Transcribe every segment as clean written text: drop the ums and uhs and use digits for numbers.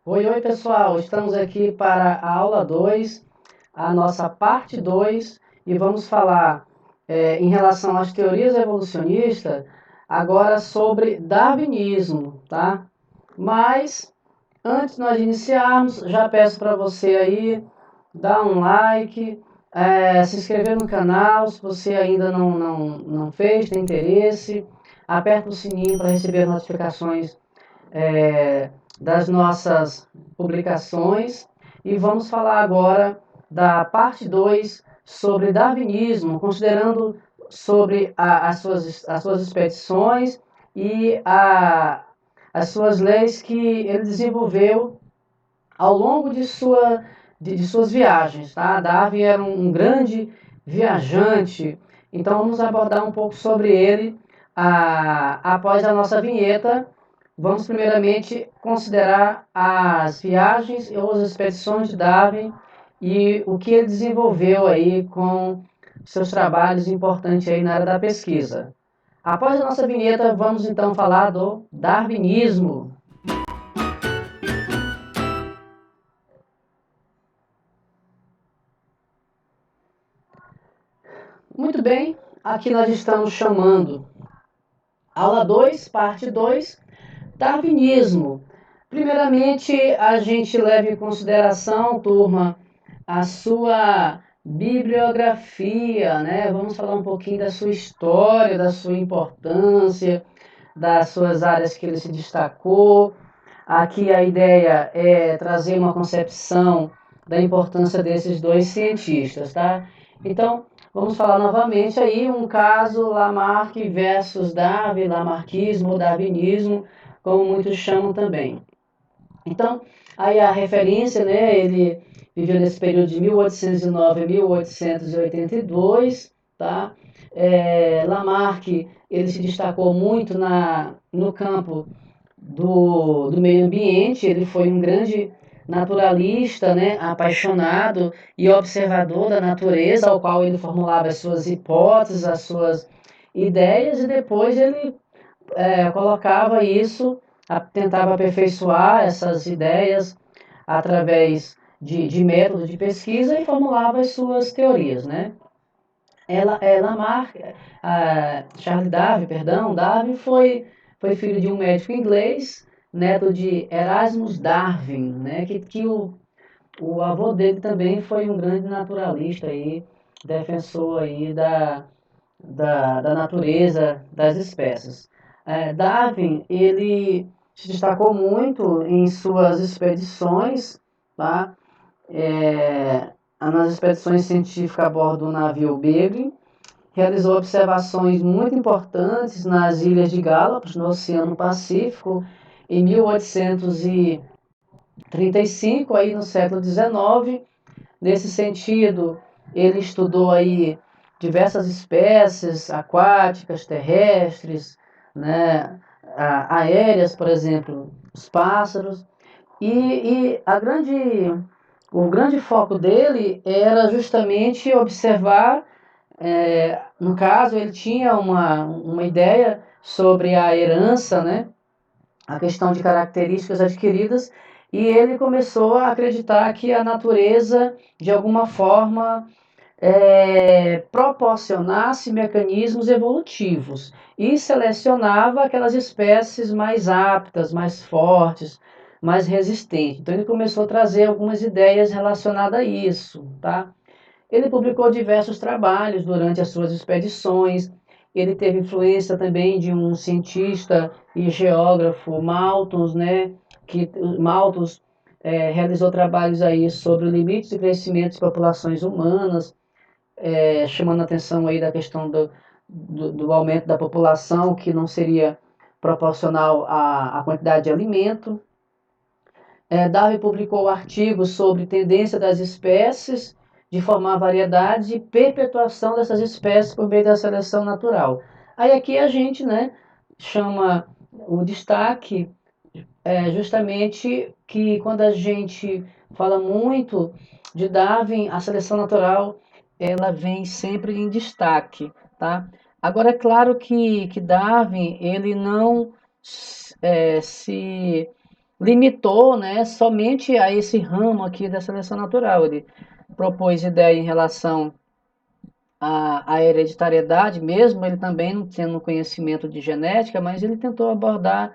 Oi, pessoal, estamos aqui para a aula 2, a nossa parte 2, e vamos falar em relação às teorias evolucionistas, agora sobre darwinismo, tá? Mas, antes de nós iniciarmos, já peço para você aí, dar um like, se inscrever no canal, se você ainda não fez, tem interesse, aperta o sininho para receber notificações é, das nossas publicações e vamos falar agora da parte 2 sobre darwinismo, considerando sobre as suas expedições e as suas leis que ele desenvolveu ao longo de suas viagens. Tá? Darwin era um grande viajante, então vamos abordar um pouco sobre ele após a nossa vinheta. Vamos primeiramente considerar as viagens ou as expedições de Darwin e o que ele desenvolveu aí com seus trabalhos importantes aí na área da pesquisa. Após a nossa vinheta, vamos então falar do darwinismo. Muito bem, aqui nós estamos chamando aula 2, parte 2, darwinismo. Primeiramente, a gente leva em consideração, turma, a sua bibliografia, né? Vamos falar um pouquinho da sua história, da sua importância, das suas áreas que ele se destacou. Aqui a ideia é trazer uma concepção da importância desses dois cientistas, tá? Então, vamos falar novamente aí um caso Lamarck versus Darwin, Lamarckismo ou Darwinismo, como muitos chamam também. Então, aí a referência, né, ele viveu nesse período de 1809 a 1882, tá? Lamarck, ele se destacou muito no campo do meio ambiente, ele foi um grande naturalista, né, apaixonado e observador da natureza, ao qual ele formulava as suas hipóteses, as suas ideias, e depois ele colocava isso, tentava aperfeiçoar essas ideias através de método de pesquisa e formulava as suas teorias, né? Lamarck, Charles Darwin, perdão, Darwin foi filho de um médico inglês, neto de Erasmus Darwin, né? Que o avô dele também foi um grande naturalista aí, defensor aí da natureza, das espécies. Darwin, ele se destacou muito em suas expedições, tá? Nas expedições científicas a bordo do navio Beagle, realizou observações muito importantes nas ilhas de Galápagos, no Oceano Pacífico, em 1835, aí no século XIX. Nesse sentido, ele estudou aí diversas espécies aquáticas, terrestres, né, aéreas, por exemplo, os pássaros. E o grande foco dele era justamente observar, no caso, ele tinha uma ideia sobre a herança, né, a questão de características adquiridas, e ele começou a acreditar que a natureza, de alguma forma, proporcionasse mecanismos evolutivos e selecionava aquelas espécies mais aptas, mais fortes, mais resistentes. Então ele começou a trazer algumas ideias relacionadas a isso, tá? Ele publicou diversos trabalhos durante as suas expedições. Ele teve influência também de um cientista e geógrafo, Malthus, né? Que Malthus realizou trabalhos aí sobre limites de crescimento de populações humanas, chamando a atenção aí da questão do aumento da população, que não seria proporcional à quantidade de alimento. Darwin publicou artigos sobre tendência das espécies de formar variedades e perpetuação dessas espécies por meio da seleção natural. Aí aqui a gente, né, chama o destaque justamente que quando a gente fala muito de Darwin, a seleção natural ela vem sempre em destaque, tá? Agora é claro que Darwin ele não se limitou, né, somente a esse ramo aqui da seleção natural. Ele propôs ideia em relação à hereditariedade, mesmo ele também não tendo conhecimento de genética, mas ele tentou abordar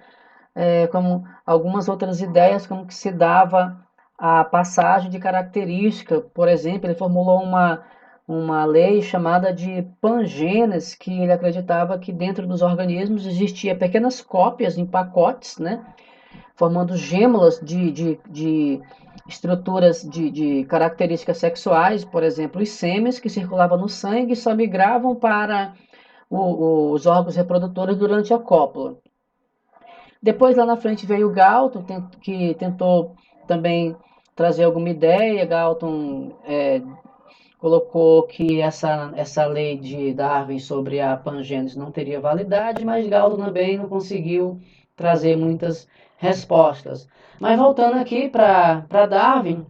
como algumas outras ideias, como que se dava a passagem de característica. Por exemplo, ele formulou uma lei chamada de pangênese, que ele acreditava que dentro dos organismos existia pequenas cópias em pacotes, né, formando gêmeas de estruturas de características sexuais, por exemplo, os sêmenes que circulavam no sangue só migravam para os órgãos reprodutores durante a cópula. Depois, lá na frente, veio o Galton, que tentou também trazer alguma ideia. Galton colocou que essa lei de Darwin sobre a pangênese não teria validade, mas Galton também não conseguiu trazer muitas respostas. Mas voltando aqui para Darwin,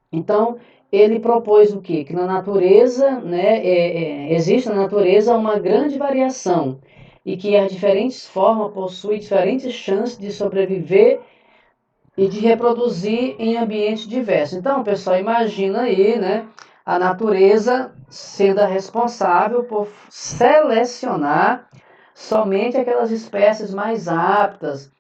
então ele propôs o quê? Que na natureza, né, existe na natureza uma grande variação e que as diferentes formas possuem diferentes chances de sobreviver e de reproduzir em ambientes diversos. Então, pessoal, imagina aí, né, a natureza sendo a responsável por selecionar somente aquelas espécies mais aptas.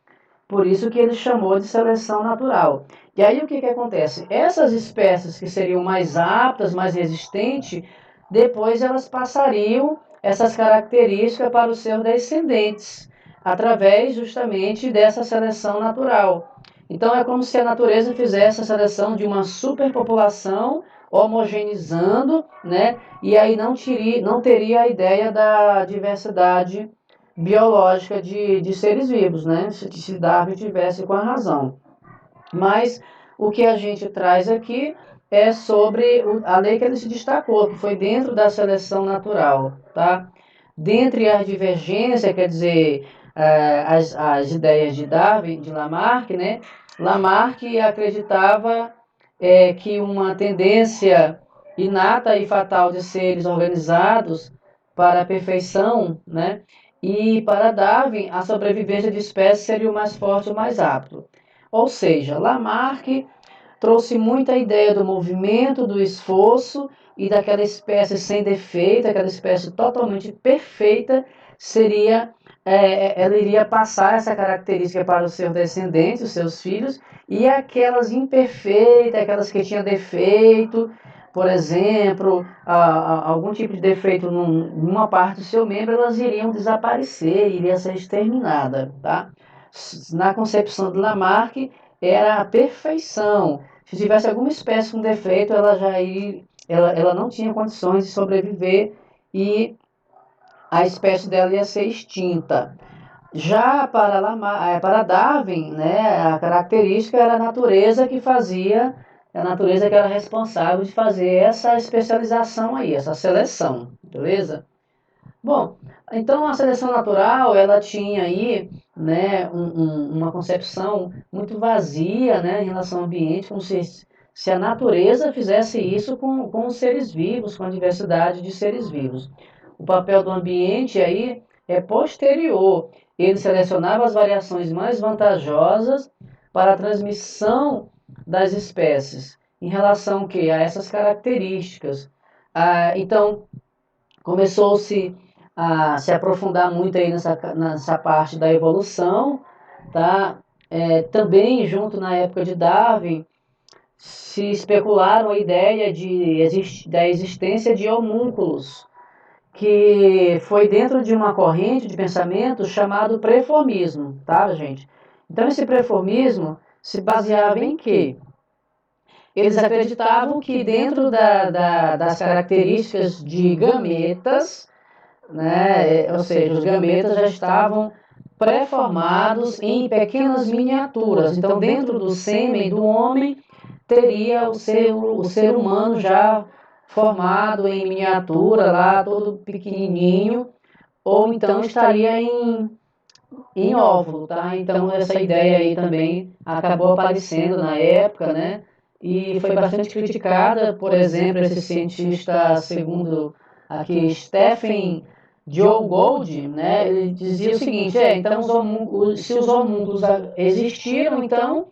Por isso que ele chamou de seleção natural. E aí o que acontece? Essas espécies que seriam mais aptas, mais resistentes, depois elas passariam essas características para os seus descendentes, através justamente dessa seleção natural. Então é como se a natureza fizesse a seleção de uma superpopulação, homogeneizando, né? E aí não teria a ideia da diversidade biológica de seres vivos, né? Se Darwin tivesse com a razão. Mas o que a gente traz aqui é sobre a lei que ele se destacou, que foi dentro da seleção natural, tá? Dentre as divergências, quer dizer, as ideias de Darwin, de Lamarck, né? Lamarck acreditava que uma tendência inata e fatal de seres organizados para a perfeição, né? E para Darwin, a sobrevivência de espécies seria o mais forte, o mais apto. Ou seja, Lamarck trouxe muita ideia do movimento, do esforço e daquela espécie sem defeito, aquela espécie totalmente perfeita, ela iria passar essa característica para os seus descendentes, os seus filhos, e aquelas imperfeitas, aquelas que tinham defeito, por exemplo, algum tipo de defeito numa parte do seu membro, elas iriam desaparecer, iria ser exterminada, tá? Na concepção de Lamarck, era a perfeição. Se tivesse alguma espécie com defeito, ela não tinha condições de sobreviver e a espécie dela ia ser extinta. Já para Darwin, né, a característica era a natureza que era responsável de fazer essa especialização aí, essa seleção, beleza? Bom, então a seleção natural, ela tinha aí, né, uma concepção muito vazia, né, em relação ao ambiente, como se a natureza fizesse isso com os seres vivos, com a diversidade de seres vivos. O papel do ambiente aí é posterior. Ele selecionava as variações mais vantajosas para a transmissão das espécies, em relação que a essas características. Então, começou-se a se aprofundar muito aí nessa parte da evolução, tá? Também, junto na época de Darwin, se especularam a ideia da existência de homúnculos, que foi dentro de uma corrente de pensamento chamado preformismo, tá, gente? Então, esse preformismo se baseava em quê? Eles acreditavam que dentro das características de gametas, né, ou seja, os gametas já estavam pré-formados em pequenas miniaturas. Então, dentro do sêmen do homem, teria o ser humano já formado em miniatura, lá todo pequenininho, ou então estaria em óvulo, tá? Então, essa ideia aí também acabou aparecendo na época, né? E foi bastante criticada, por exemplo, esse cientista, segundo aqui, Stephen Joe Gold, né, ele dizia o seguinte, então se os homúnculos existiram, então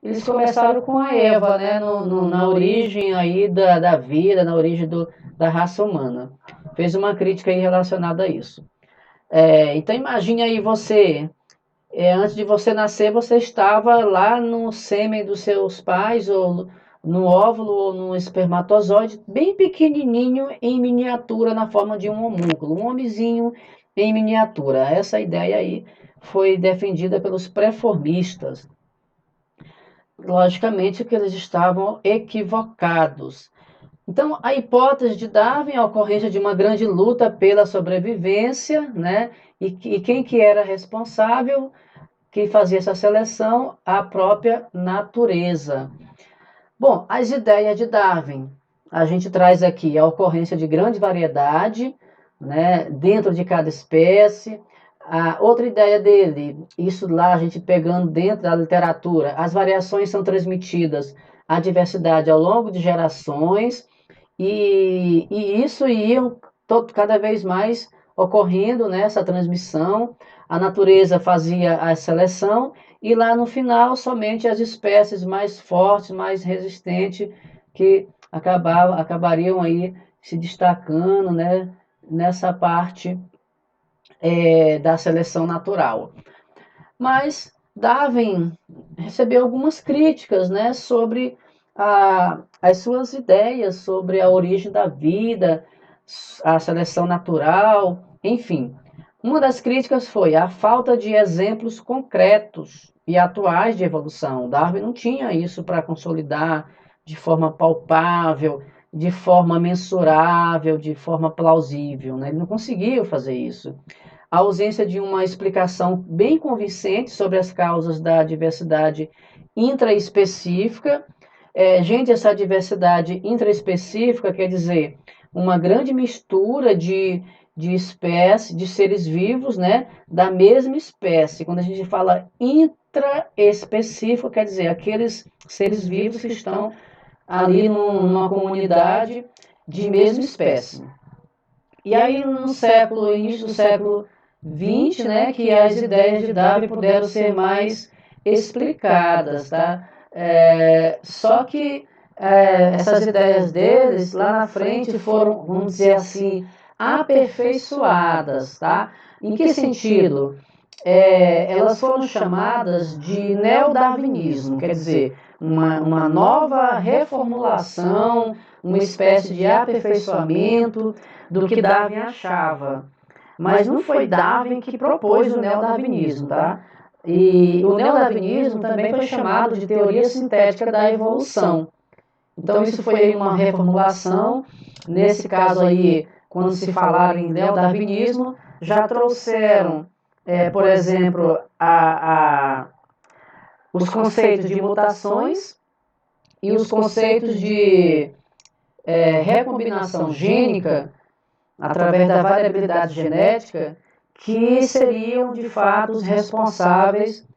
eles começaram com a Eva, né, na origem aí da vida, na origem da raça humana. Fez uma crítica aí relacionada a isso. Então imagine aí você, antes de você nascer, você estava lá no sêmen dos seus pais, ou no óvulo, ou no espermatozoide, bem pequenininho, em miniatura, na forma de um homúnculo, um homenzinho em miniatura. Essa ideia aí foi defendida pelos pré-formistas. Logicamente que eles estavam equivocados. Então, a hipótese de Darwin é a ocorrência de uma grande luta pela sobrevivência, né? E quem que era responsável, que fazia essa seleção? A própria natureza. Bom, as ideias de Darwin. A gente traz aqui a ocorrência de grande variedade, né, dentro de cada espécie. A outra ideia dele, isso lá a gente pegando dentro da literatura, as variações são transmitidas à diversidade ao longo de gerações, e isso ia cada vez mais ocorrendo, né, essa transmissão. A natureza fazia a seleção e lá no final somente as espécies mais fortes, mais resistentes, que acabariam aí se destacando, né, nessa parte da seleção natural. Mas Darwin recebeu algumas críticas, né, sobre as suas ideias sobre a origem da vida, a seleção natural, enfim. Uma das críticas foi a falta de exemplos concretos e atuais de evolução. Darwin não tinha isso para consolidar de forma palpável, de forma mensurável, de forma plausível, né? Ele não conseguiu fazer isso. A ausência de uma explicação bem convincente sobre as causas da diversidade intraespecífica. Gente, essa diversidade intraespecífica quer dizer uma grande mistura de espécies, de seres vivos, né, da mesma espécie. Quando a gente fala intraespecífico, quer dizer aqueles seres vivos que estão ali numa comunidade de mesma espécie. E aí, início do século XX, né, que as ideias de Darwin puderam ser mais explicadas, tá? Só que essas ideias deles, lá na frente, foram, vamos dizer assim, aperfeiçoadas, tá? Em que sentido? Elas foram chamadas de neodarwinismo, quer dizer, uma nova reformulação, uma espécie de aperfeiçoamento do que Darwin achava. Mas não foi Darwin que propôs o neodarwinismo, tá? E o neodarwinismo também foi chamado de teoria sintética da evolução. Então isso foi uma reformulação. Nesse caso aí, quando se falar em neodarwinismo, já trouxeram, por exemplo, os conceitos de mutações e os conceitos de recombinação gênica através da variabilidade genética, que seriam de fato os responsáveis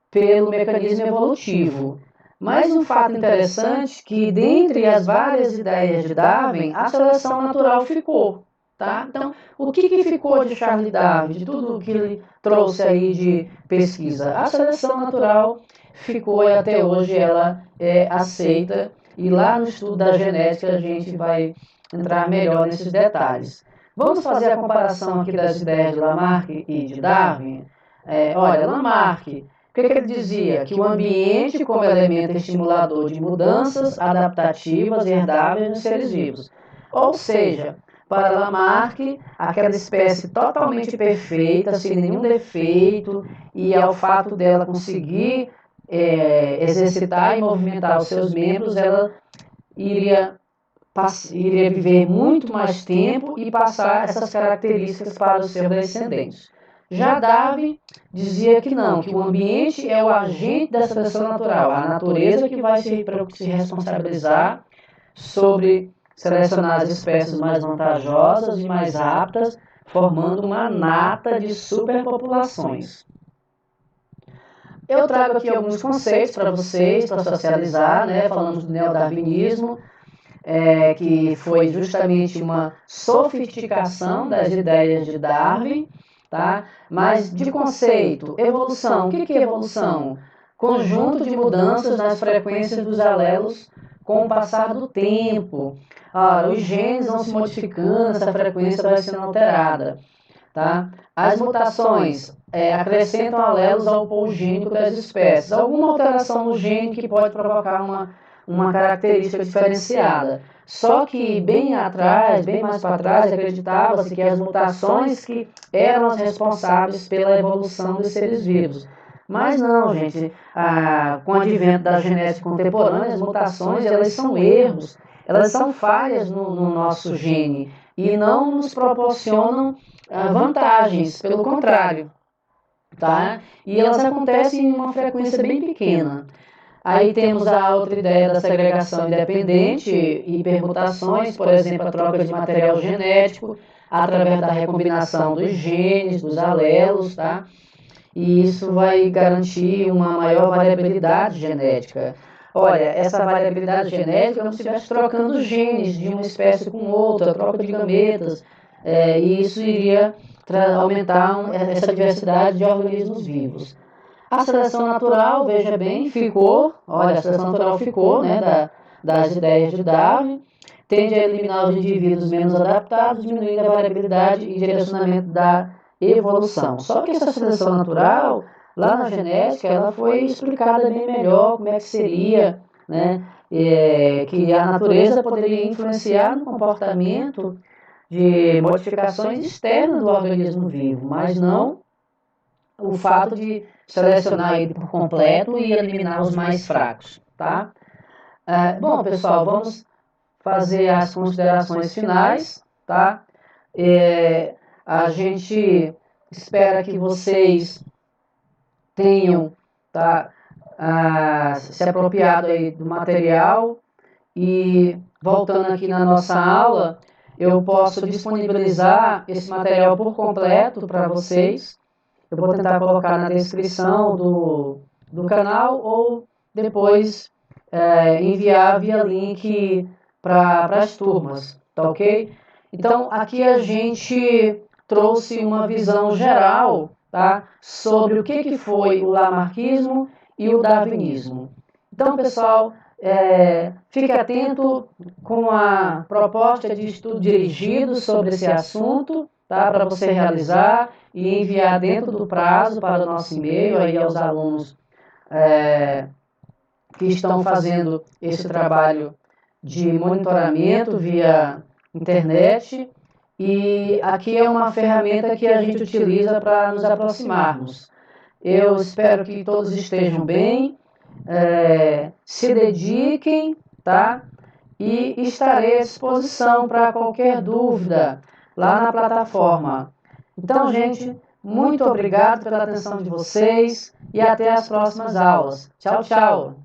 pelo mecanismo evolutivo. Mas um fato interessante é que, dentre as várias ideias de Darwin, a seleção natural ficou. Tá? Então, o que ficou de Charles Darwin, de tudo que ele trouxe aí de pesquisa? A seleção natural ficou e até hoje ela é aceita, e lá no estudo da genética a gente vai entrar melhor nesses detalhes. Vamos fazer a comparação aqui das ideias de Lamarck e de Darwin? Olha, Lamarck, o que ele dizia? Que o ambiente como elemento estimulador de mudanças adaptativas e herdáveis nos seres vivos. Ou seja, para Lamarck, aquela espécie totalmente perfeita, sem nenhum defeito, e ao fato dela conseguir exercitar e movimentar os seus membros, ela iria viver muito mais tempo e passar essas características para os seus descendentes. Já Darwin dizia que não, que o ambiente é o agente da seleção natural, a natureza que vai se responsabilizar sobre selecionar as espécies mais vantajosas e mais aptas, formando uma nata de superpopulações. Eu trago aqui alguns conceitos para vocês, para socializar, né? Falamos do neodarwinismo. que foi justamente uma sofisticação das ideias de Darwin, tá? Mas de conceito, evolução, o que é evolução? Conjunto de mudanças nas frequências dos alelos com o passar do tempo. Os genes vão se modificando, essa frequência vai sendo alterada. Tá? As mutações acrescentam alelos ao pool gênico das espécies. Alguma alteração no gene que pode provocar uma característica diferenciada. Só que bem atrás, bem mais para trás, acreditava-se que as mutações que eram as responsáveis pela evolução dos seres vivos. Mas não, gente, com o advento da genética contemporânea, as mutações elas são erros, elas são falhas no nosso gene e não nos proporcionam vantagens, pelo contrário, tá? E elas acontecem em uma frequência bem pequena. Aí temos a outra ideia da segregação independente e permutações, por exemplo, a troca de material genético através da recombinação dos genes, dos alelos, tá? E isso vai garantir uma maior variabilidade genética. Olha, essa variabilidade genética é como se estivesse trocando genes de uma espécie com outra, troca de gametas, e isso iria aumentar essa diversidade de organismos vivos. A seleção natural, veja bem, a seleção natural ficou, né, das ideias de Darwin, tende a eliminar os indivíduos menos adaptados, diminuindo a variabilidade e direcionamento da evolução. Só que essa seleção natural, lá na genética, ela foi explicada bem melhor como é que seria, né, que a natureza poderia influenciar no comportamento de modificações externas do organismo vivo, mas não o fato de selecionar ele por completo e eliminar os mais fracos, tá? Bom, pessoal, vamos fazer as considerações finais, tá? A gente espera que vocês tenham, tá, se apropriado aí do material e voltando aqui na nossa aula, eu posso disponibilizar esse material por completo para vocês. Eu vou tentar colocar na descrição do canal ou depois enviar via link para as turmas, tá ok? Então, aqui a gente trouxe uma visão geral, tá, sobre o que foi o lamarckismo e o darwinismo. Então, pessoal, fique atento com a proposta de estudo dirigido sobre esse assunto, tá, para você realizar e enviar dentro do prazo para o nosso e-mail aí aos alunos que estão fazendo esse trabalho de monitoramento via internet. E aqui é uma ferramenta que a gente utiliza para nos aproximarmos. Eu espero que todos estejam bem, se dediquem, tá? E estarei à disposição para qualquer dúvida lá na plataforma. Então, gente, muito obrigado pela atenção de vocês e até as próximas aulas. Tchau, tchau!